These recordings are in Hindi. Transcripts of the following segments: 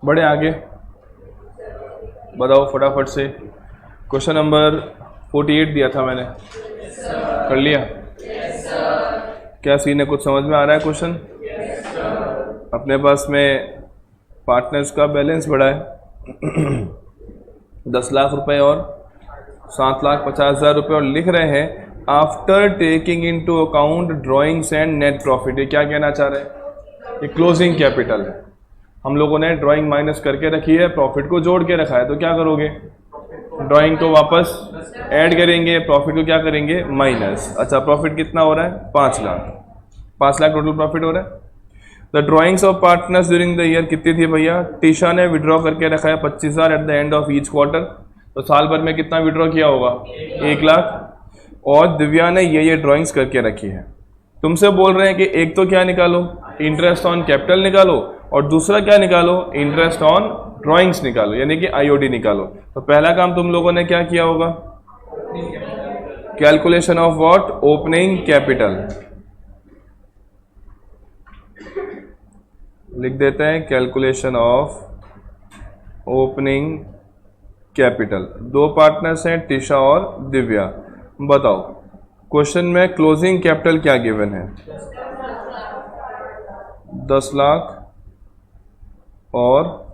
बढ़े आगे, बताओ फटाफट से। क्वेश्चन नंबर 48 दिया था मैंने, कर लिया? क्या सीन है, कुछ समझ में आ रहा है क्वेश्चन? अपने पास में पार्टनर्स का बैलेंस बढ़ा है 10 लाख रुपए और 7,50,000 रुपये, और लिख रहे हैं after taking into account drawings and net profit. ये क्या कहना चाह रहे हैं? ये क्लोजिंग कैपिटल है। हम लोगों ने ड्राइंग माइनस करके रखी है, प्रॉफिट को जोड़ के रखा है, तो क्या करोगे? ड्राइंग को वापस ऐड करेंगे, प्रॉफिट को क्या करेंगे? माइनस। अच्छा, प्रॉफिट कितना हो रहा है? 5 लाख। 5 लाख टोटल प्रॉफिट हो रहा है। The drawings of partners during the year कितनी थी भैया? टीशा ने विड्रॉ करके रखा है 25,000 at the end of each quarter. तो साल भर में कितना विड्रॉ किया होगा? 1 लाख। और दिव्या ने ये ड्राइंग्स करके रखी है। तुमसे बोल रहे हैं कि एक तो क्या निकालो? इंटरेस्ट ऑन कैपिटल निकालो, और दूसरा क्या निकालो? इंटरेस्ट ऑन ड्राइंग्स निकालो, यानी कि आईओडी निकालो। तो पहला काम तुम लोगों ने क्या किया होगा? Calculation of what? Opening capital. लिख देते हैं कैलकुलेशन ऑफ ओपनिंग कैपिटल। दो पार्टनर्स हैं, टिशा और दिव्या। बताओ क्वेश्चन में क्लोजिंग कैपिटल क्या गिवन है? 10 लाख और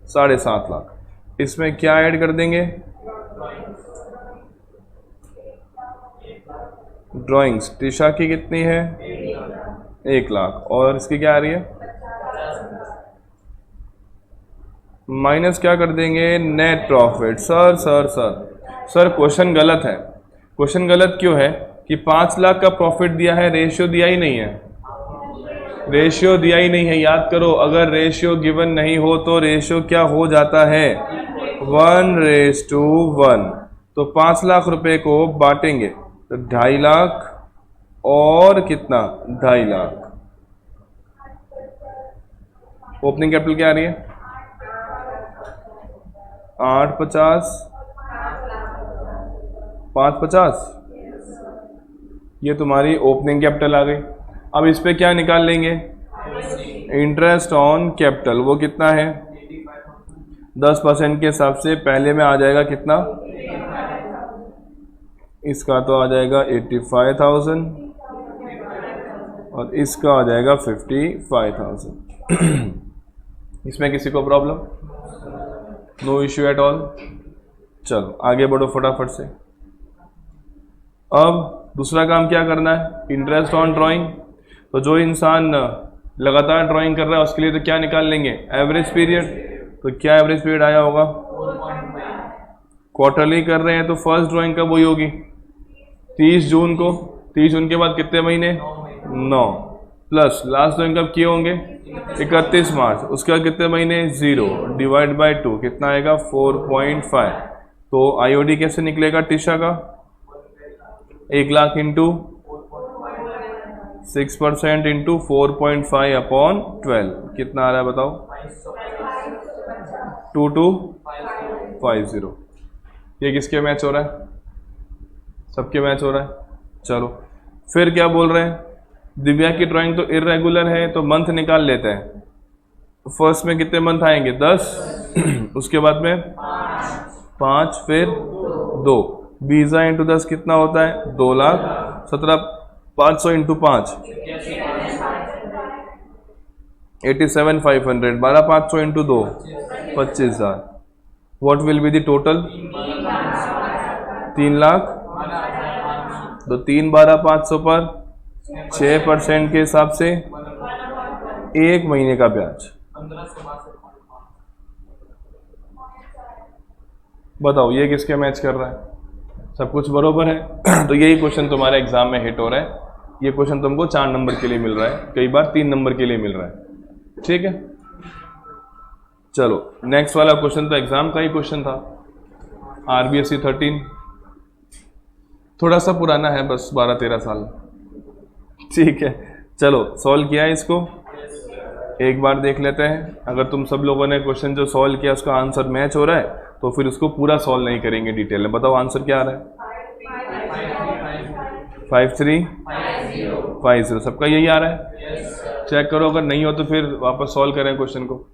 7.5 लाख। इसमें क्या ऐड कर देंगे? ड्राइंग्स। टिशा की कितनी है? 1 लाख। और इसकी क्या आ रही है? माइनस क्या कर देंगे? Net profit. सर क्वेश्चन गलत है। क्वेश्चन गलत क्यों है? कि 5 लाख का प्रॉफिट दिया है, रेशियो दिया ही नहीं है। रेशियो दिया ही नहीं है, याद करो। अगर रेशियो गिवन नहीं हो तो रेशियो क्या हो जाता है? 1:1। तो 5 लाख रुपए को बांटेंगे तो 2.5 लाख और कितना? 2.5 लाख। ओपनिंग कैपिटल क्या आ रही है? 850, 550। ये तुम्हारी ओपनिंग कैपिटल आ गई। अब इस पे क्या निकाल लेंगे? Interest on capital. वो कितना है? 10% के हिसाब से पहले में आ जाएगा कितना? इसका तो आ जाएगा 85,000 और इसका आ जाएगा 55,000। इसमें किसी को problem? No issue at all. चलो आगे बढ़ो फटाफट से। अब दूसरा काम क्या करना है? Interest on drawing. तो जो इंसान लगातार ड्राइंग कर रहा है उसके लिए तो क्या निकाल लेंगे? Average period. तो क्या एवरेज पीरियड आया होगा? क्वार्टरली कर रहे हैं तो फर्स्ट ड्राइंग कब हुई होगी? 30 जून को। 30 जून के बाद कितने महीने? 9 प्लस लास्ट ड्राइंग कब किए होंगे? 31 मार्च। उसके बाद कितने महीने? 0 डिवाइड बाय 2 कितना आएगा? 4.5। तो आईओडी कैसे निकलेगा टिशा का? 1 लाख इंटू 6% इंटू 4.5/12 कितना आ रहा है बताओ? 2250। ये किसके मैच हो रहा है? सबके मैच हो रहा है। चलो फिर क्या बोल रहे हैं? दिव्या की ड्राइंग तो इरेगुलर है, तो मंथ निकाल लेते हैं। फर्स्ट में कितने मंथ आएंगे? 10 उसके बाद में 5 फिर 2। 20 इंटू 10 कितना होता है? 2 lakh. 17,500 into 5 87,500। 12,500 into 2 25,000। What will be the total? 3 lakh. तो 3 12,500 पर 6% के हिसाब से 1 महीने का ब्याज। बताओ ये किसके मैच कर रहा है? सब कुछ बरोबर है। तो यही क्वेश्चन तुम्हारे एग्जाम में हिट हो रहा है। ये क्वेश्चन तुमको 4 नंबर के लिए मिल रहा है, कई बार 3 नंबर के लिए मिल रहा है। ठीक है, चलो नेक्स्ट वाला क्वेश्चन तो एग्जाम का ही क्वेश्चन था। RBSE 13 थोड़ा सा पुराना है, बस 12-13 साल। ठीक है, चलो सॉल्व किया है इसको, एक बार देख लेते हैं। अगर तुम सब लोगों ने क्वेश्चन जो सॉल्व किया उसका आंसर मैच हो रहा है तो फिर उसको पूरा सॉल्व नहीं करेंगे डिटेल में। बताओ आंसर क्या आ रहा है? 5350। सबका यही आ रहा है। चेक करो, अगर नहीं हो तो फिर वापस सॉल्व करें क्वेश्चन को।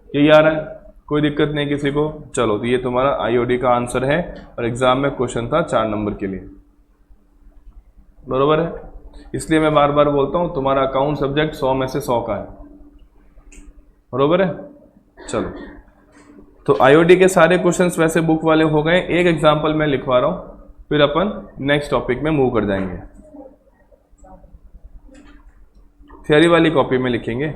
यही आ रहा है, कोई दिक्कत नहीं किसी को। चलो, तो ये तुम्हारा आईओडी का आंसर है और एग्जाम में क्वेश्चन था 4 नंबर के लिए, बरोबर है। इसलिए मैं बार बार बोलता हूँ तुम्हारा अकाउंट सब्जेक्ट 100 में से 100 का है, बरोबर है। चलो, तो आईओडी के सारे क्वेश्चंस वैसे बुक वाले हो गए। एक एग्जांपल मैं लिखवा रहा हूँ, फिर अपन नेक्स्ट टॉपिक में मूव कर जाएंगे। थियरी वाली कॉपी में लिखेंगे।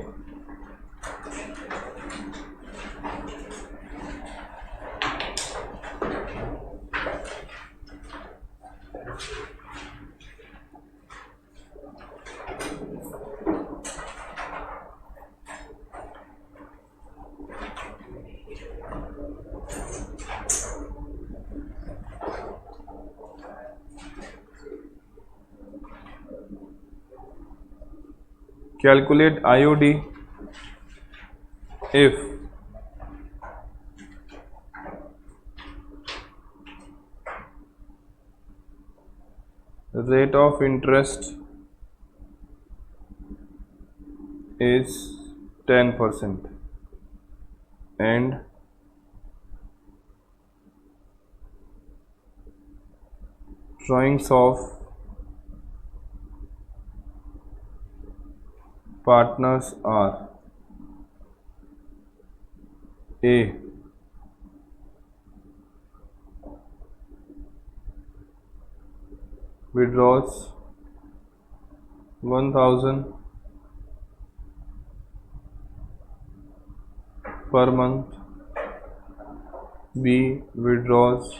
Calculate IOD if rate of interest is 10% and drawings of partners are A, withdraws 1000 per month, B, withdraws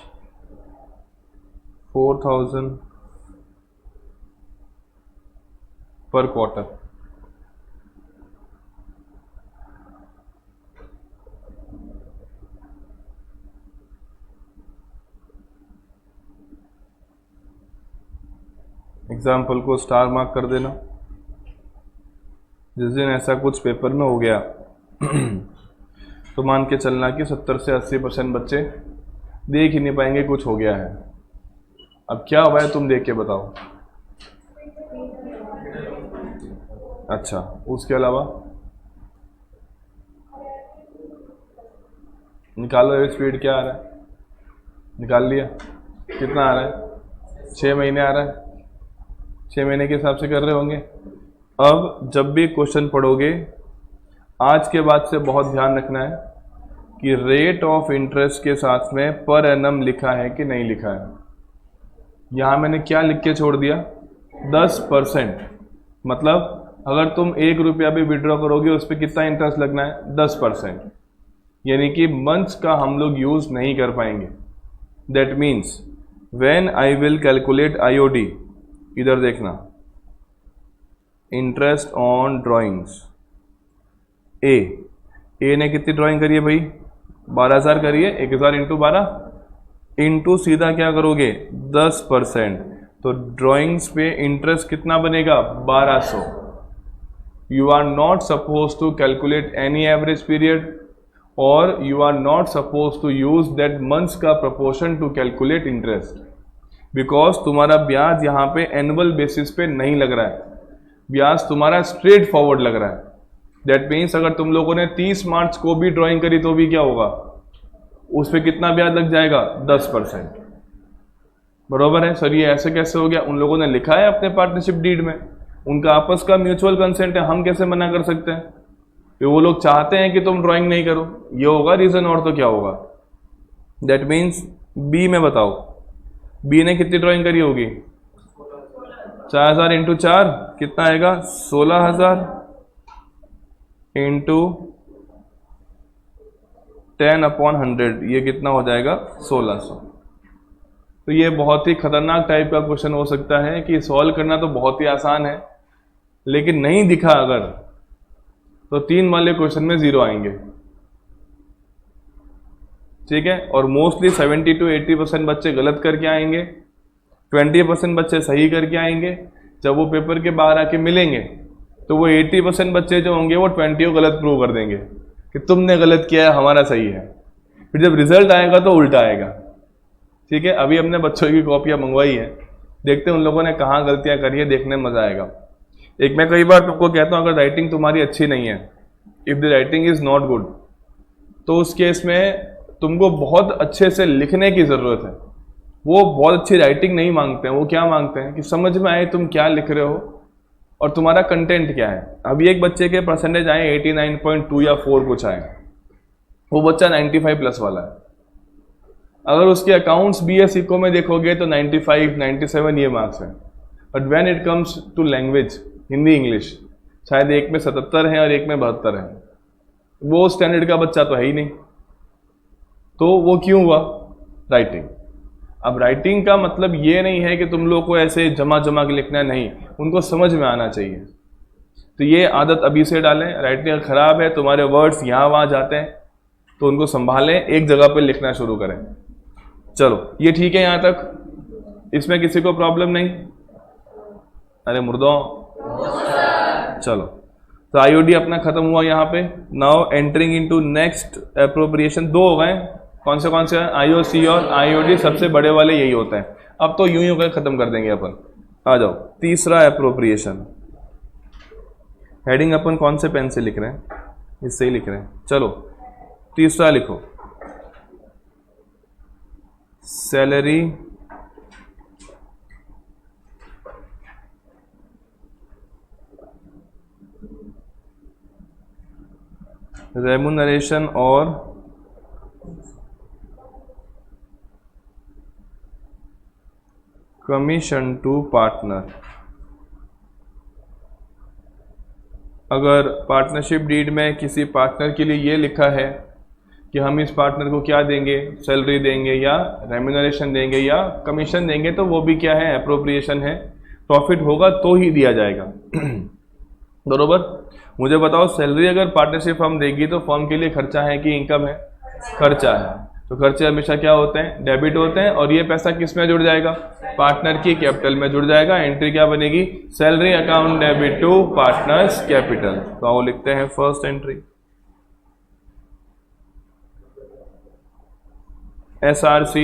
4000 per quarter। Example को स्टार मार्क कर देना। जिस दिन ऐसा कुछ पेपर में हो गया तो मान के चलना कि 70 से 80% बच्चे देख ही नहीं पाएंगे कुछ हो गया है। अब क्या हुआ है तुम देख के बताओ। अच्छा, उसके अलावा निकालो स्पीड क्या आ रहा है, निकाल लिया। कितना आ रहा है? 6 महीने आ रहा है। 6 महीने के हिसाब से कर रहे होंगे। अब जब भी क्वेश्चन पढ़ोगे आज के बाद से बहुत ध्यान रखना है कि रेट ऑफ इंटरेस्ट के साथ में पर एनम लिखा है कि नहीं लिखा है। यहाँ मैंने क्या लिख के छोड़ दिया? 10%। मतलब अगर तुम 1 रुपया भी विड्रॉ करोगे उस पर कितना इंटरेस्ट लगना है? 10%। यानी कि मंथ्स का हम लोग यूज नहीं कर पाएंगे। That means when I will calculate IOD, इधर देखना, इंटरेस्ट ऑन ड्राइंग्स ए ने कितनी ड्राइंग करी है भाई? 12,000 करी है। 1000 इंटू 12 इंटू सीधा क्या करोगे? 10%। तो ड्राइंग्स पे इंटरेस्ट कितना बनेगा? 1200। You are not suppose to calculate any average period और you are not suppose to use that months का proportion to calculate interest, because तुम्हारा ब्याज यहाँ पे एनुअल बेसिस पे नहीं लग रहा है, ब्याज तुम्हारा स्ट्रेट फॉरवर्ड लग रहा है। दैट मीन्स अगर तुम लोगों ने 30 मार्च को भी ड्राइंग करी तो भी क्या होगा? उस पर कितना ब्याज लग जाएगा? 10%। बरोबर है सर। ये ऐसे कैसे हो गया? उन लोगों ने लिखा है अपने पार्टनरशिप डीड में, उनका आपस का म्यूचुअल कंसेंट है, हम कैसे मना कर सकते हैं? तो वो लोग चाहते हैं कि तुम ड्राइंग नहीं करो, ये होगा रीजन। और तो क्या होगा? दैट मीन्स बी में बताओ, बी ने कितनी ड्राइंग करी होगी? 4000 इंटू 4 कितना आएगा? 16,000 इंटू 10/100, ये कितना हो जाएगा? 1600। तो ये बहुत ही खतरनाक टाइप का क्वेश्चन हो सकता है कि सॉल्व करना तो बहुत ही आसान है, लेकिन नहीं दिखा अगर तो 3 वाले क्वेश्चन में 0 आएंगे। ठीक है। और मोस्टली 70 to 80% बच्चे गलत करके आएंगे, 20% बच्चे सही करके आएंगे। जब वो पेपर के बाहर आके मिलेंगे तो वो 80% बच्चे जो होंगे वो 20 को गलत प्रूव कर देंगे कि तुमने गलत किया है, हमारा सही है। फिर जब रिजल्ट आएगा तो उल्टा आएगा। ठीक है। अभी हमने बच्चों की कॉपियां मंगवाई है, देखते हैं उन लोगों ने कहाँ गलतियां करी है, देखने में मजा आएगा। एक मैं कई बार तुमको कहता हूँ, अगर राइटिंग तुम्हारी अच्छी नहीं है, if the writing is not good, तो उस केस में तुमको बहुत अच्छे से लिखने की ज़रूरत है। वो बहुत अच्छी राइटिंग नहीं मांगते हैं, वो क्या मांगते हैं कि समझ में आए तुम क्या लिख रहे हो और तुम्हारा कंटेंट क्या है। अभी एक बच्चे के परसेंटेज आए 89.2 या 4 कुछ आए, वो बच्चा 95 प्लस वाला है। अगर उसके अकाउंट्स BS इको में देखोगे तो 95, 97 ये मार्क्स हैं। But when it comes to language, Hindi English, शायद एक में 77 है और एक में 72 है। वो स्टैंडर्ड का बच्चा तो है ही नहीं। तो वो क्यों हुआ? राइटिंग। अब राइटिंग का मतलब ये नहीं है कि तुम लोग को ऐसे जमा जमा के लिखना, नहीं, उनको समझ में आना चाहिए। तो ये आदत अभी से डालें। राइटिंग खराब है, तुम्हारे वर्ड्स यहाँ वहाँ जाते हैं, तो उनको संभालें, एक जगह पर लिखना शुरू करें। चलो ये ठीक है यहाँ तक, इसमें किसी को प्रॉब्लम नहीं? अरे मुर्दों, चलो तो IOD अपना खत्म हुआ यहाँ पे। Now entering into next appropriation. 2 हो गए, कौन से IOC और IOD, सबसे बड़े वाले यही होते हैं। अब तो यूं ही होकर खत्म कर देंगे अपन। आ जाओ, तीसरा एप्रोप्रिएशन। हेडिंग अपन कौन से पेन से लिख रहे हैं? इससे ही लिख रहे हैं। चलो तीसरा लिखो, सैलरी रेमुनरेशन और कमीशन टू पार्टनर। अगर पार्टनरशिप डीड में किसी पार्टनर के लिए ये लिखा है कि हम इस पार्टनर को क्या देंगे, सैलरी देंगे या रेम्यूनरेशन देंगे या कमीशन देंगे, तो वो भी क्या है? एप्रोप्रिएशन है। प्रॉफिट होगा तो ही दिया जाएगा। बरोबर। मुझे बताओ, सैलरी अगर पार्टनरशिप फर्म देगी तो फर्म के लिए खर्चा है कि इनकम है? खर्चा है। तो खर्चे हमेशा क्या होते हैं? डेबिट होते हैं। और ये पैसा किस में जुड़ जाएगा? पार्टनर की कैपिटल में जुड़ जाएगा। एंट्री क्या बनेगी? Salary account debit to partners capital. तो आओ लिखते हैं first entry, SRC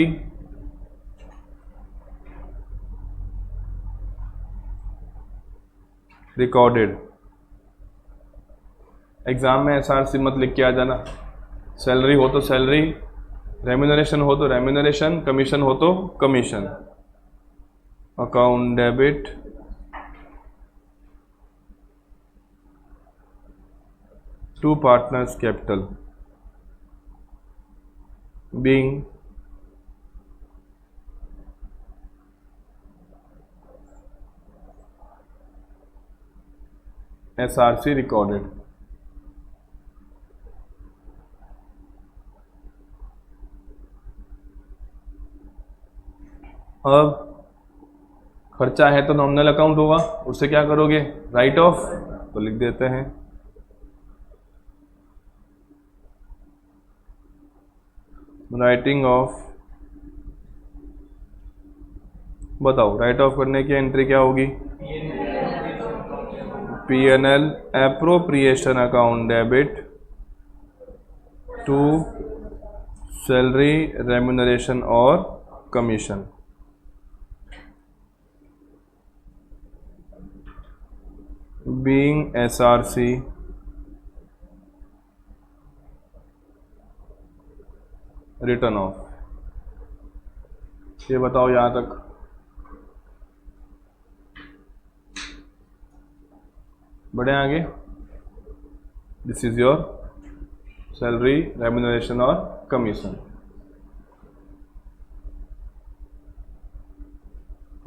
recorded. Exam में SRC मत लिख के आ जाना। सैलरी हो तो सैलरी, रेम्यूनरेशन हो तो रेम्यूनरेशन, कमीशन हो तो commission. Account debit to partners capital being SRC recorded. अब खर्चा है तो नॉमिनल अकाउंट होगा, उससे क्या करोगे? Write off. तो लिख देते हैं राइटिंग ऑफ। बताओ राइट ऑफ करने की एंट्री क्या होगी? P&L appropriation account debit to salary, remuneration और commission. Being SRC written off. ये बताओ यहां तक बढ़े आगे? This is your salary, remuneration और कमीशन।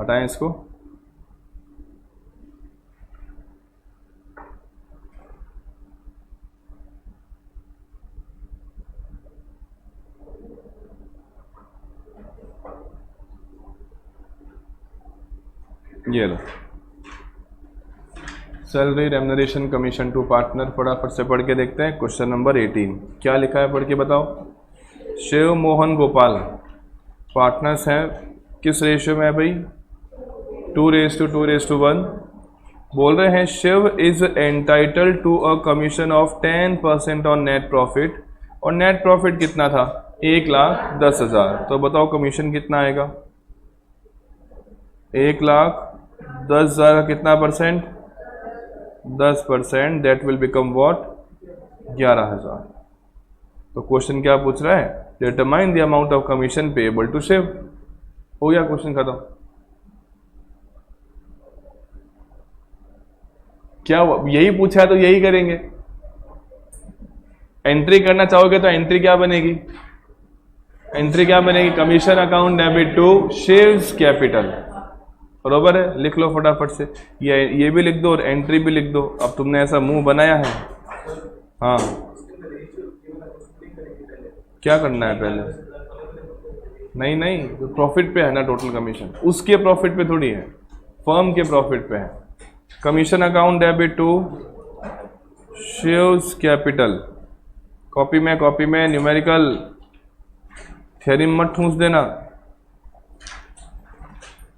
हटाएं इसको। ये लो, salary, remuneration, commission to partner. फटाफट से पढ़ के देखते हैं। क्वेश्चन नंबर 18 क्या लिखा है, पढ़ के बताओ। शिव, मोहन, गोपाल पार्टनर्स हैं। किस रेशियो में है भाई? 2:2:1। बोल रहे हैं Shiv is entitled to a commission of 10% on net profit. और नेट प्रॉफिट कितना था? 1,10,000। तो बताओ कमीशन कितना आएगा? 1,10,000 का कितना percent? 10%, that will become what, 11,000। तो क्वेश्चन क्या पूछ रहा है, determine the amount of commission payable to Shiv. हो गया क्वेश्चन खत्म। क्या यही पूछा है तो यही करेंगे। एंट्री करना चाहोगे तो एंट्री क्या बनेगी, एंट्री क्या बनेगी, commission account debit to Shiv's capital, बरोबर है। लिख लो फटाफट से, ये भी लिख दो और एंट्री भी लिख दो। अब तुमने ऐसा मुंह बनाया है, हाँ क्या करना है पहले, नहीं नहीं तो प्रॉफिट पे है ना टोटल कमीशन, उसके प्रॉफिट पे थोड़ी है, फर्म के प्रॉफिट पे है। Commission account debit to Shiv's capital, copy में न्यूमेरिकल थ्योरम मत ठूंस देना,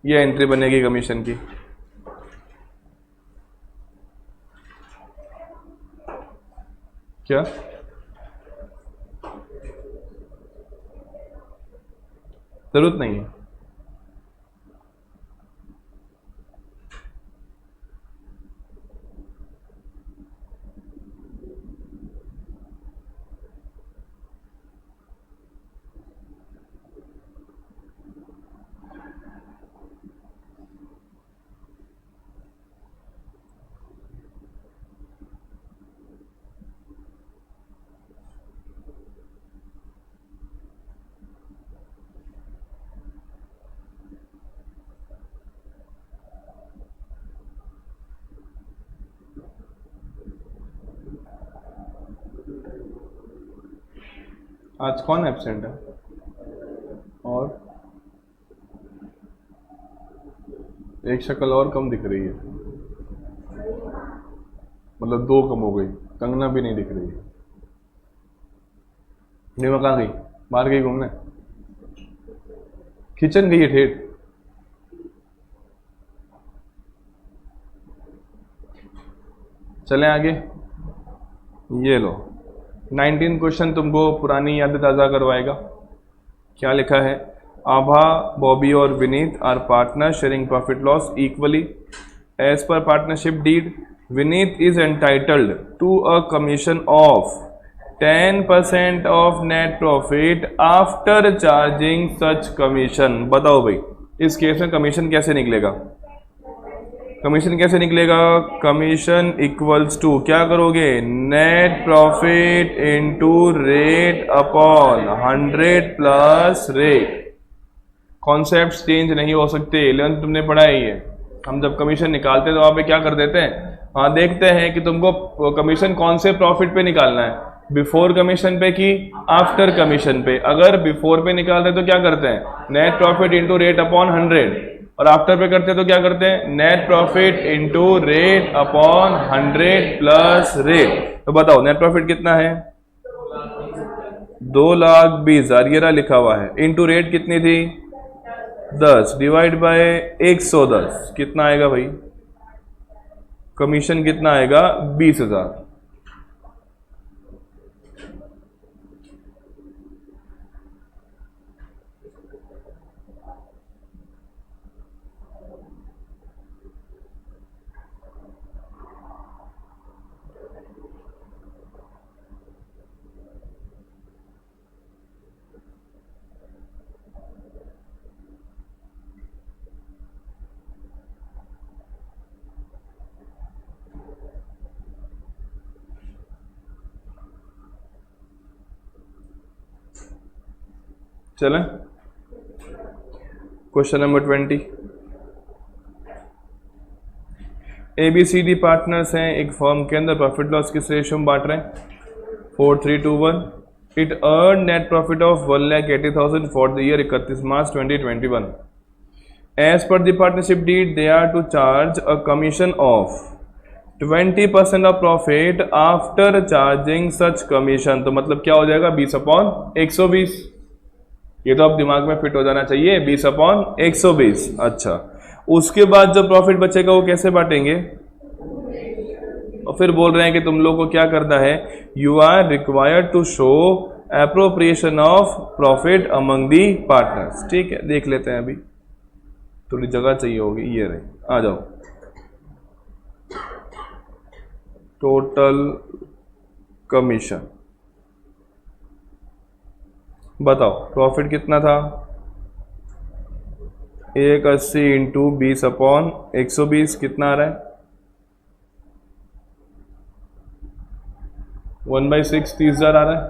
ये एंट्री बनेगी कमीशन की। क्या जरूरत नहीं है, आज कौन एब्सेंट है, और एक शक्ल और कम दिख रही है, मतलब दो कम हो गई, कंगना भी नहीं दिख रही है। नीमा कहाँ गई, बाहर गई घूमने, किचन गई है ठेठ। चलें आगे, ये लो 19 क्वेश्चन तुमको पुरानी यादें ताज़ा करवाएगा। क्या लिखा है, आभा, बॉबी और Vineet are partner sharing profit loss equally as per partnership deed. Vineet is entitled to a commission of 10% of net profit after charging such commission. बताओ भाई इस केस में कमीशन कैसे निकलेगा, कमीशन कैसे निकलेगा, कमीशन इक्वल्स टू क्या करोगे, net profit into rate upon 100 plus rate. Concept change नहीं हो सकते, 11th तुमने पढ़ा है ये। हम जब कमीशन निकालते हैं तो वहां पे क्या कर देते हैं, हाँ देखते हैं कि तुमको कमीशन कौन से प्रॉफिट पे निकालना है, बिफोर कमीशन पे कि आफ्टर कमीशन पे। अगर बिफोर पे निकाल रहे तो क्या करते हैं, net profit into rate upon 100, और आफ्टर पे करते तो क्या करते हैं, net profit into rate upon 100 plus rate. तो बताओ नेट प्रॉफिट कितना है, 2,20,000 ये रहा लिखा हुआ है, इनटू रेट कितनी थी 10 डिवाइड बाय 110 कितना आएगा भाई, कमीशन कितना आएगा 20,000। चलें क्वेश्चन नंबर 20। ABCD पार्टनर्स हैं एक फर्म के अंदर, प्रॉफिट लॉस किस रेशियो में बांट रहे हैं, 4:3:1। It earn net profit of 1,80,000 for the year 31 March 2021। As per the partnership deed they are to charge a commission of 20% of profit after charging such commission. तो मतलब क्या हो जाएगा 20/120। ये तो अब दिमाग में फिट हो जाना चाहिए, 20/120। अच्छा, उसके बाद जो प्रॉफिट बचेगा वो कैसे बांटेंगे, और फिर बोल रहे हैं कि तुम लोग को क्या करना है, you are required to show appropriation of profit among the partners. ठीक है, देख लेते हैं, अभी थोड़ी जगह चाहिए होगी, ये रहे, आ जाओ। Total commission. बताओ प्रॉफिट कितना था? 180 इंटू 20/120 कितना आ रहा है? 1/6 30,000 आ रहा है।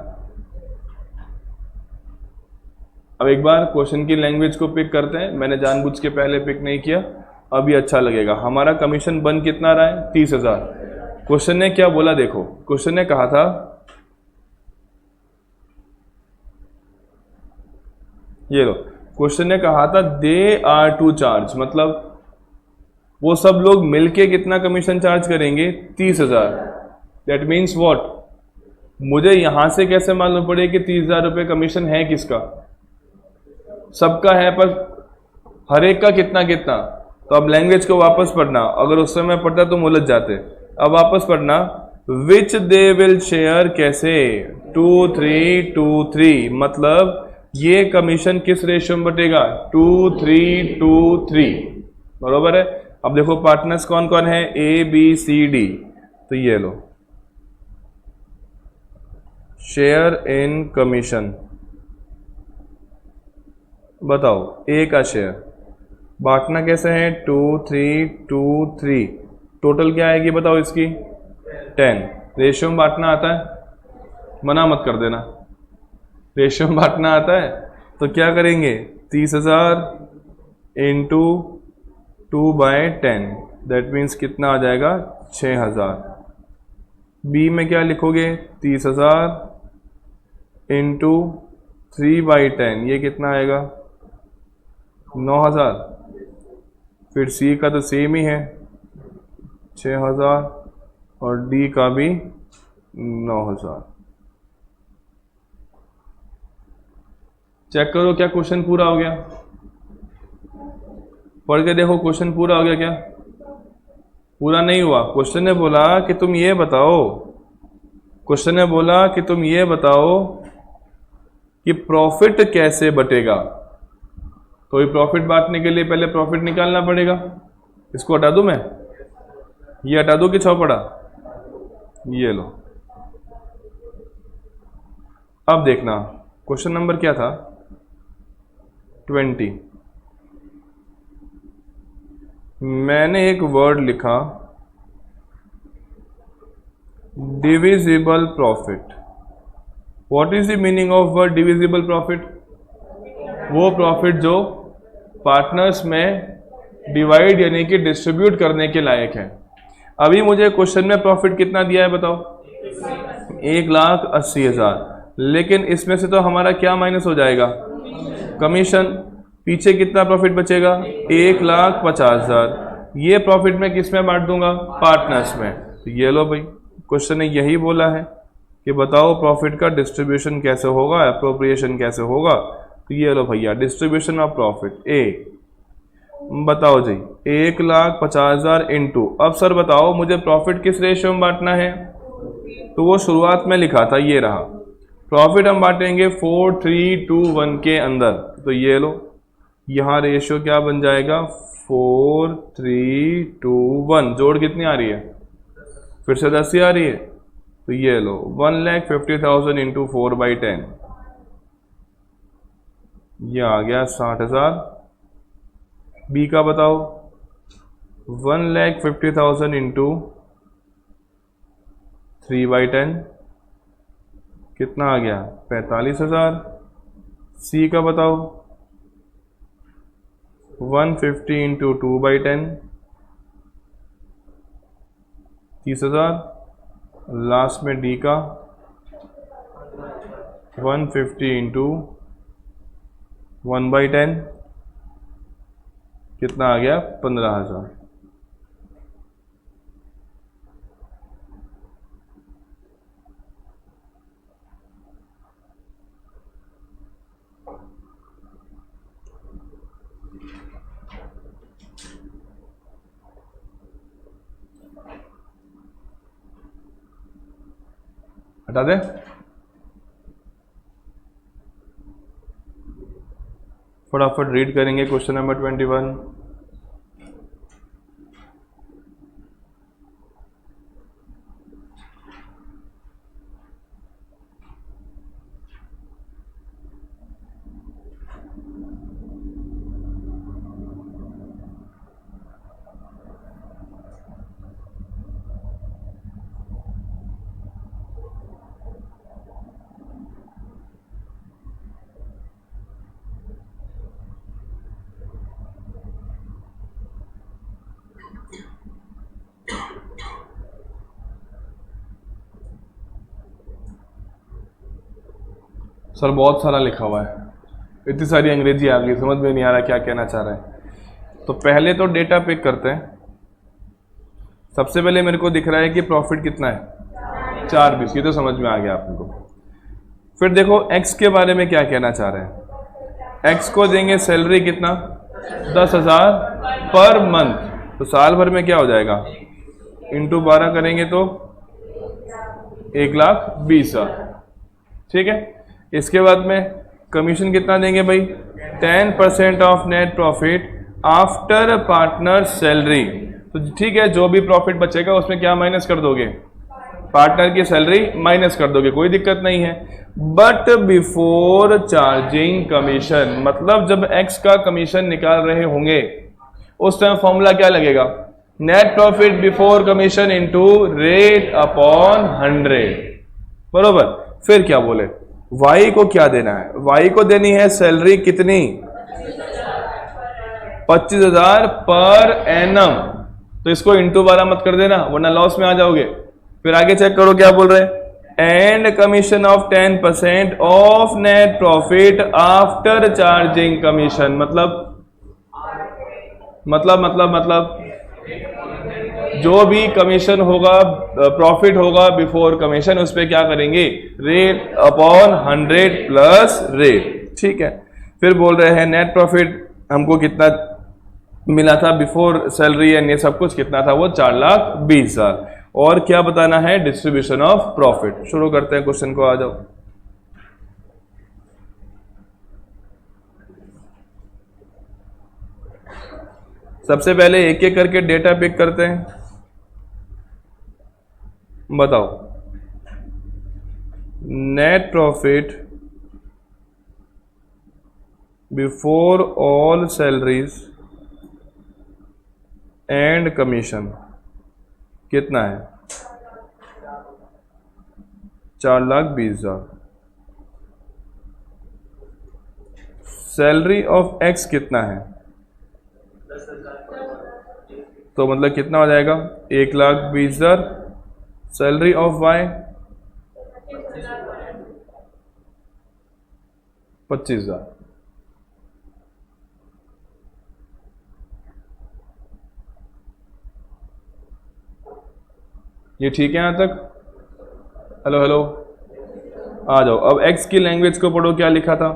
अब एक बार क्वेश्चन की लैंग्वेज को पिक करते हैं। मैंने जानबूझ के पहले पिक नहीं किया, अभी अच्छा लगेगा। हमारा कमीशन बन कितना रहा है? 30,000। क्वेश्चन ने क्या बोला देखो, क्वेश्चन ने कहा था, ये लो, क्वेश्चन ने कहा था दे आर टू चार्ज, मतलब वो सब लोग मिलके कितना कमीशन चार्ज करेंगे? 30,000। That means what? मुझे यहां से कैसे मालूम पड़े कि 30,000 रुपये कमीशन है किसका? सबका है, पर हर एक का कितना कितना। तो अब लैंग्वेज को वापस पढ़ना, अगर उस समय पढ़ता तो उलझ जाते। अब वापस पढ़ना, विच दे विल शेयर, कैसे? 2-3-2-3, मतलब ये कमीशन किस रेशियो में बटेगा? 2-3-2-3, बरोबर है। अब देखो पार्टनर्स कौन कौन है? ABCD, तो ये लो शेयर इन कमीशन। बताओ ए का शेयर बांटना कैसे है? 2-3-2-3, टोटल क्या आएगी बताओ इसकी? 10। रेशियो में बांटना आता है? मना मत कर देना, रेशियो में बांटना आता है तो क्या करेंगे? 30,000 इंटू 2/10, दैट मीन्स कितना आ जाएगा? 6,000। बी में क्या लिखोगे? 30,000 इंटू 3/10, ये कितना आएगा? 9,000। फिर सी का तो सेम ही है 6,000, और डी का भी 9,000। चेक करो क्या क्वेश्चन पूरा हो गया? पढ़ के देखो क्वेश्चन पूरा हो गया क्या? पूरा नहीं हुआ। क्वेश्चन ने बोला कि तुम ये बताओ, क्वेश्चन ने बोला कि तुम ये बताओ कि प्रॉफिट कैसे बटेगा। तो ये प्रॉफिट बांटने के लिए पहले प्रॉफिट निकालना पड़ेगा। इसको हटा दूं मैं? ये हटा दूं कि छौपड़ा? ये लो। अब देखना क्वेश्चन नंबर क्या था? 20। मैंने एक वर्ड लिखा divisible profit. What is the meaning of word divisible profit? वो प्रॉफिट जो पार्टनर्स में डिवाइड यानी कि डिस्ट्रीब्यूट करने के लायक है। अभी मुझे क्वेश्चन में प्रॉफिट कितना दिया है बताओ? 1,80,000। लेकिन इसमें से तो हमारा क्या माइनस हो जाएगा? कमीशन। पीछे कितना प्रॉफिट बचेगा? 1,50,000। ये प्रॉफिट मैं किस में बांट दूंगा? पार्टनर्स में। तो ये लो भाई, क्वेश्चन ने यही बोला है कि बताओ प्रॉफिट का डिस्ट्रीब्यूशन कैसे होगा, अप्रोप्रिएशन कैसे होगा। तो ये लो भैया, डिस्ट्रीब्यूशन ऑफ प्रॉफिट ए। बताओ जी, 1,50,000 इंटू, अब सर बताओ मुझे प्रॉफिट किस रेशियो में बांटना है? तो वो शुरुआत में लिखा था, ये रहा। प्रॉफिट हम बांटेंगे 4-3-2-1 के अंदर। तो ये लो, यहाँ रेशियो क्या बन जाएगा? 4-3-2-1। जोड़ कितनी आ रही है? फिर से 10 ही आ रही है। तो ये लो 1,50,000 इंटू 4/10, ये आ गया 60,000। बी का बताओ, 1,50,000 इंटू 3/10 कितना आ गया? 45,000। सी का बताओ, 150 इंटू 2/10 30,000। लास्ट में डी का 150 इंटू 1/10 कितना आ गया? 15,000। हटा दे। फटाफट रीड करेंगे क्वेश्चन नंबर 21। सर बहुत सारा लिखा हुआ है, इतनी सारी अंग्रेजी आ गई, समझ में नहीं आ रहा क्या कहना चाह रहे हैं। तो पहले तो डेटा पिक करते हैं। सबसे पहले मेरे को दिख रहा है कि प्रॉफिट कितना है, 4 20, ये तो समझ में आ गया आप लोगों को। फिर देखो एक्स के बारे में क्या कहना चाह रहे हैं। एक्स को देंगे सैलरी कितना, 10,000 पर मंथ, तो साल भर में क्या हो जाएगा, इंटू 12 करेंगे तो 1,20,000। ठीक है। इसके बाद में कमीशन कितना देंगे भाई, 10% of net profit after partner salary. तो ठीक है, जो भी प्रॉफिट बचेगा उसमें क्या माइनस कर दोगे, पार्टनर की सैलरी माइनस कर दोगे, कोई दिक्कत नहीं है। बट बिफोर चार्जिंग कमीशन, मतलब जब एक्स का कमीशन निकाल रहे होंगे उस टाइम फॉर्मूला क्या लगेगा, net profit before commission into rate upon 100, बरोबर। फिर क्या बोले, वाई को क्या देना है, वाई को देनी है सैलरी कितनी, 25,000 पर एनम। तो इसको इंटू 12 मत कर देना वरना लॉस में आ जाओगे। फिर आगे चेक करो क्या बोल रहे हैं, and commission of 10% of net profit after charging commission. मतलब जो भी कमीशन होगा, प्रॉफिट होगा बिफोर कमीशन, उस पर क्या करेंगे, रेट अपॉन 100 प्लस रेट। ठीक है। फिर बोल रहे हैं नेट प्रॉफिट हमको कितना मिला था बिफोर सैलरी एंड ये सब कुछ कितना था, वो 4,20,000। और क्या बताना है, डिस्ट्रीब्यूशन ऑफ प्रॉफिट। शुरू करते हैं क्वेश्चन को, आ जाओ। सबसे पहले एक एक करके डेटा पिक करते हैं। बताओ, net profit before all salaries and commission कितना है, 4,20,000। सैलरी ऑफ एक्स कितना है, तो मतलब कितना हो जाएगा, 1,20,000। Salary of Y 25,000। ये ठीक है यहां तक, हेलो हेलो, आ जाओ। अब एक्स की लैंग्वेज को पढ़ो, क्या लिखा था।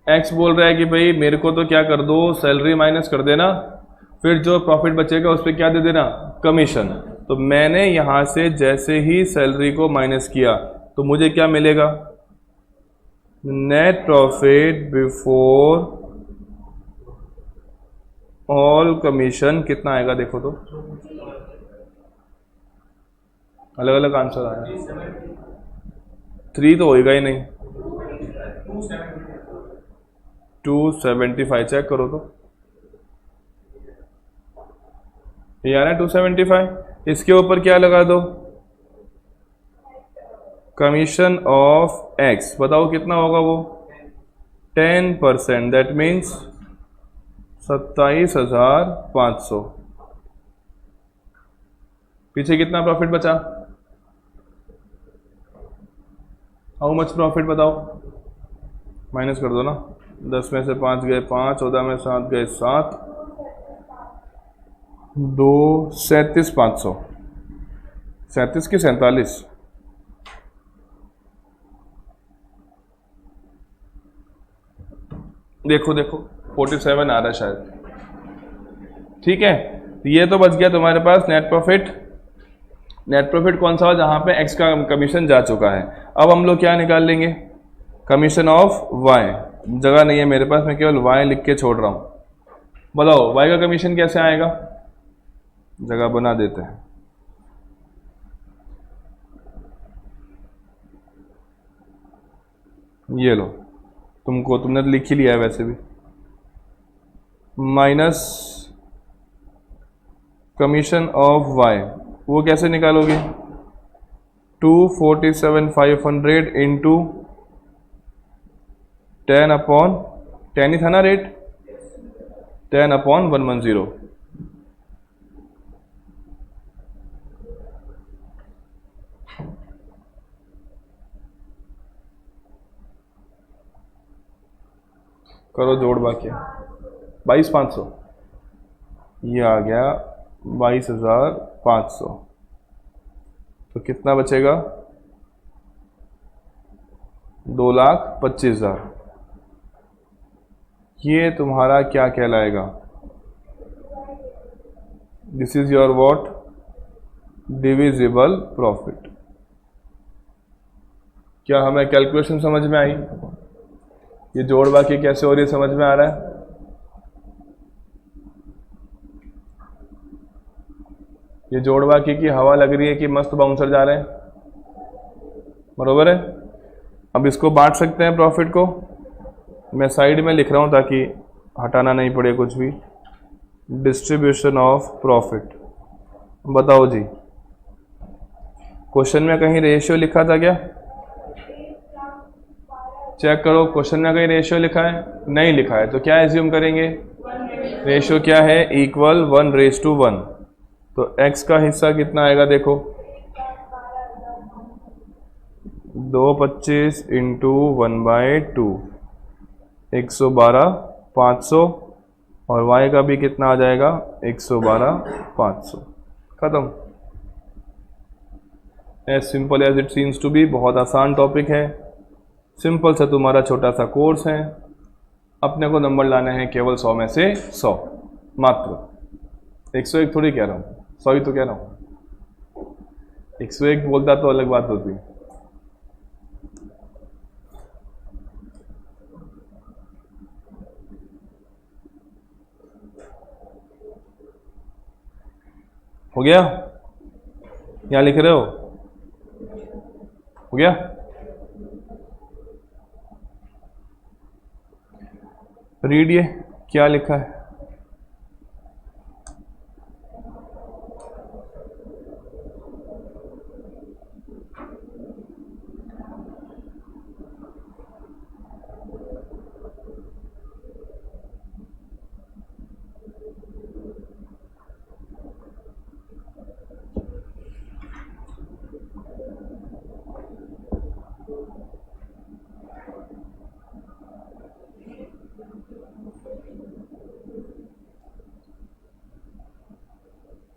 एक्स बोल रहा है कि भाई मेरे को तो क्या कर दो, सैलरी माइनस कर देना, फिर जो प्रॉफिट बचेगा उस पर क्या दे देना, कमीशन। तो मैंने यहां से जैसे ही सैलरी को माइनस किया तो मुझे क्या मिलेगा, net profit before all commission कितना आएगा, देखो तो अलग अलग आंसर आया। 3 तो होएगा ही नहीं, 275 चेक करो तो, ये आ रहा है 275। इसके ऊपर क्या लगा दो, कमीशन ऑफ एक्स, बताओ कितना होगा वो, 10%, दैट मीन्स 27,500। पीछे कितना प्रॉफिट बचा, हाउ मच प्रॉफिट बताओ, माइनस कर दो ना, 10 में से 5 गए 5, 14 में 7 गए 7, 2 37,500, 37 की 47, देखो देखो 47 आ रहा है शायद। ठीक है, ये तो बच गया तुम्हारे पास नेट प्रॉफिट। नेट प्रॉफिट कौन सा हो, जहां पे एक्स का कमीशन जा चुका है। अब हम लोग क्या निकाल लेंगे, कमीशन ऑफ वाई। जगह नहीं है मेरे पास, मैं केवल वाई लिख के छोड़ रहा हूं। बताओ वाई का कमीशन कैसे आएगा, जगह बना देते हैं। ये लो, तुमने तो लिख ही लिया है वैसे भी, माइनस कमीशन ऑफ वाई, वो कैसे निकालोगे, 247,500 इंटू 10/10 ही था ना रेट, 10/110। करो जोड़ बाकी 22,500, ये आ गया 22,500। तो कितना बचेगा? 2,25,000। ये तुम्हारा क्या कहलाएगा? This is your what? Divisible profit. क्या हमें कैलकुलेशन समझ में आई? ये जोड़ बाकी कैसे हो रही है समझ में आ रहा है? ये जोड़ बाकी की हवा लग रही है कि मस्त बाउंसर जा रहे हैं, बरोबर है। अब इसको बांट सकते हैं प्रॉफिट को। मैं साइड में लिख रहा हूं ताकि हटाना नहीं पड़े कुछ भी। Distribution of profit. बताओ जी, क्वेश्चन में कहीं रेशियो लिखा था क्या? चेक करो, क्वेश्चन में कहीं रेशियो लिखा है? नहीं लिखा है। तो क्या एज्यूम करेंगे? रेशियो क्या है? इक्वल 1:1। तो x का हिस्सा कितना आएगा? देखो 225 इंटू 1/2, 112, 500। और y का भी कितना आ जाएगा? 112, 500। खत्म। As simple as it seems to be. बहुत आसान टॉपिक है, सिंपल सा तुम्हारा छोटा सा कोर्स है। अपने को नंबर लाने हैं केवल 100 में से 100 मात्र। 101 थोड़ी कह रहा हूँ, 100 ही तो कह रहा हूँ। 101 बोलता तो अलग बात होती। हो गया? यहाँ लिख रहे हो? हो गया? रीड ये क्या लिखा है।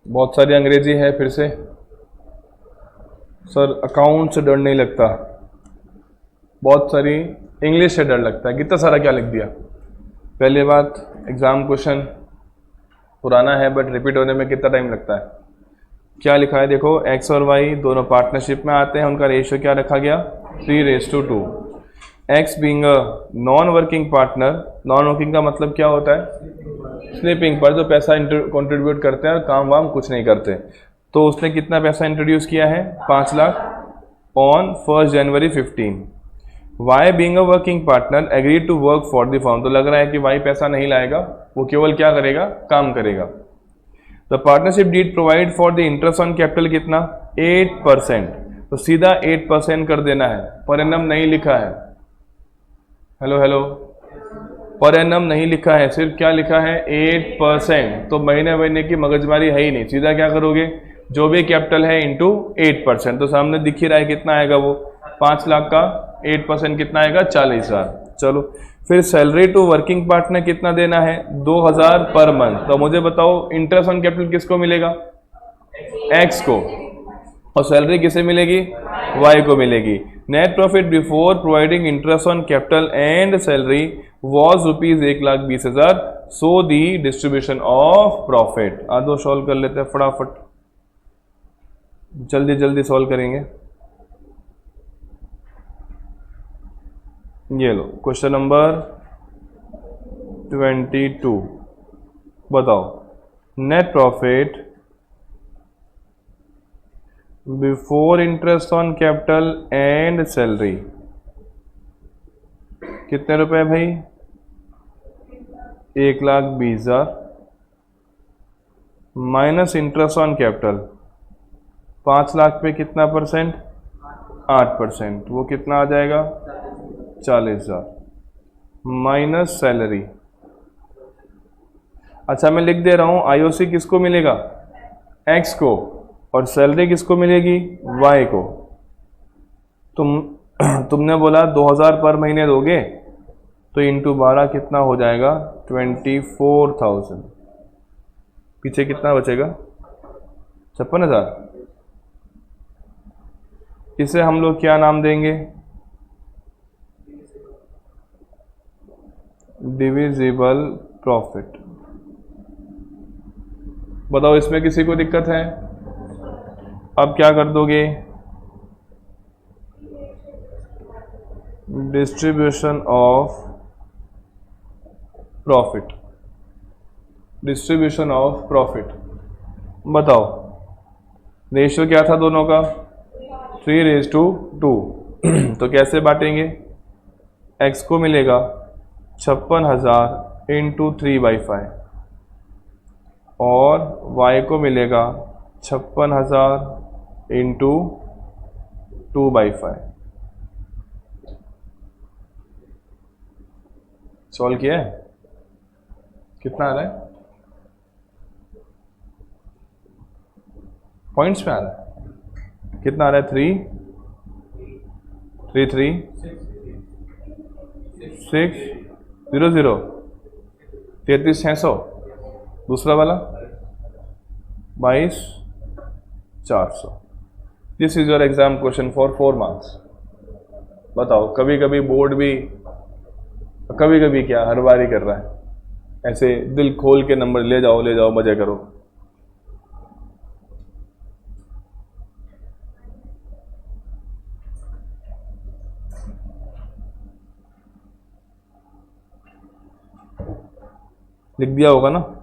बहुत सारी अंग्रेजी है फिर से। सर अकाउंट से डर नहीं लगता, बहुत सारी इंग्लिश से डर लगता है। कितना सारा क्या लिख दिया। पहली बात, एग्जाम क्वेश्चन पुराना है बट रिपीट होने में कितना टाइम लगता है। क्या लिखा है देखो, x और y दोनों पार्टनरशिप में आते हैं, उनका रेशियो क्या रखा गया? 3:2। x being a non working partner, non working का मतलब क्या होता है? स्लीपिंग पर जो पैसा कंट्रीब्यूट करते हैं और काम वाम कुछ नहीं करते। तो उसने कितना पैसा इंट्रोड्यूस किया है? 5 lakh on 1 January 15। Y being a working partner agree to work for the firm. तो लग रहा है कि वाई पैसा नहीं लाएगा, वो केवल क्या करेगा? काम करेगा। The partnership deed provide for the interest on capital कितना? 8%। तो सीधा 8% कर देना है। पर एनम नहीं लिखा है। हेलो हेलो, पर एनम नहीं लिखा है, सिर्फ क्या लिखा है? 8%। तो महीने महीने की मगजमारी है ही नहीं, सीधा क्या करोगे? जो भी कैपिटल है इंटू 8%। तो सामने दिख ही रहा है कितना आएगा वो? 5 लाख का 8% कितना आएगा? 40,000। चलो फिर सैलरी टू वर्किंग पार्टनर कितना देना है? 2,000 पर मंथ। तो मुझे बताओ इंटरेस्ट ऑन कैपिटल किसको मिलेगा? एक्स को। और सैलरी किसे मिलेगी? वाई को मिलेगी। Net profit before providing interest on capital and salary was ₹1,20,000। So the distribution of profit. आदो सॉल्व कर लेते हैं फटाफट, जल्दी जल्दी सॉल्व करेंगे। ये लो क्वेश्चन नंबर 22। बताओ net profit before interest on capital and salary कितने रुपए भाई? 1,20,000 minus interest on capital 5 lakh पे कितना परसेंट? 8%। वो कितना आ जाएगा? 40,000 माइनस सैलरी। अच्छा मैं लिख दे रहा हूं, आईओसी किसको मिलेगा? एक्स को। और सैलरी किसको मिलेगी? वाई को। तुमने बोला 2,000 पर महीने दोगे, तो इंटू 12 कितना हो जाएगा 24,000। पीछे कितना बचेगा 56,000। इसे हम लोग क्या नाम देंगे, डिविजिबल प्रॉफिट। बताओ इसमें किसी को दिक्कत है? अब क्या कर दोगे, distribution of profit, distribution of profit. बताओ रेशियो क्या था दोनों का 3:2। तो कैसे बांटेंगे, x को मिलेगा 56,000 इंटू 3/5 और y को मिलेगा 56,000 इंटू 2/5। सॉल्व किया है? कितना आ रहा है? पॉइंट्स में आ रहा है। कितना आ रहा है? 600 33,600। दूसरा वाला 22,400। This is your exam question for 4 marks. बताओ कभी कभी बोर्ड भी, कभी कभी क्या हर बार ही कर रहा है, ऐसे दिल खोल के नंबर ले जाओ मजे करो। लिख दिया होगा ना?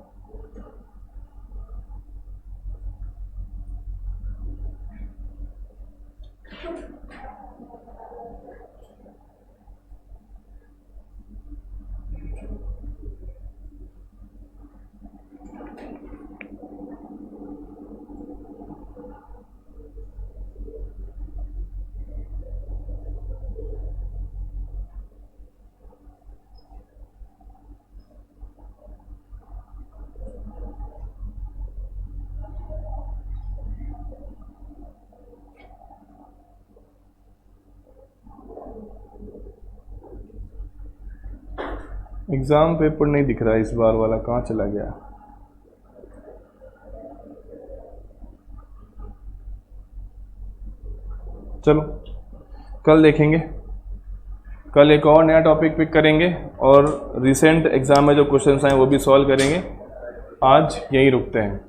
एग्जाम पेपर नहीं दिख रहा इस बार वाला, कहाँ चला गया? चलो कल देखेंगे, कल एक और नया टॉपिक पिक करेंगे और रिसेंट एग्जाम में जो क्वेश्चंस आए वो भी सॉल्व करेंगे। आज यहीं रुकते हैं।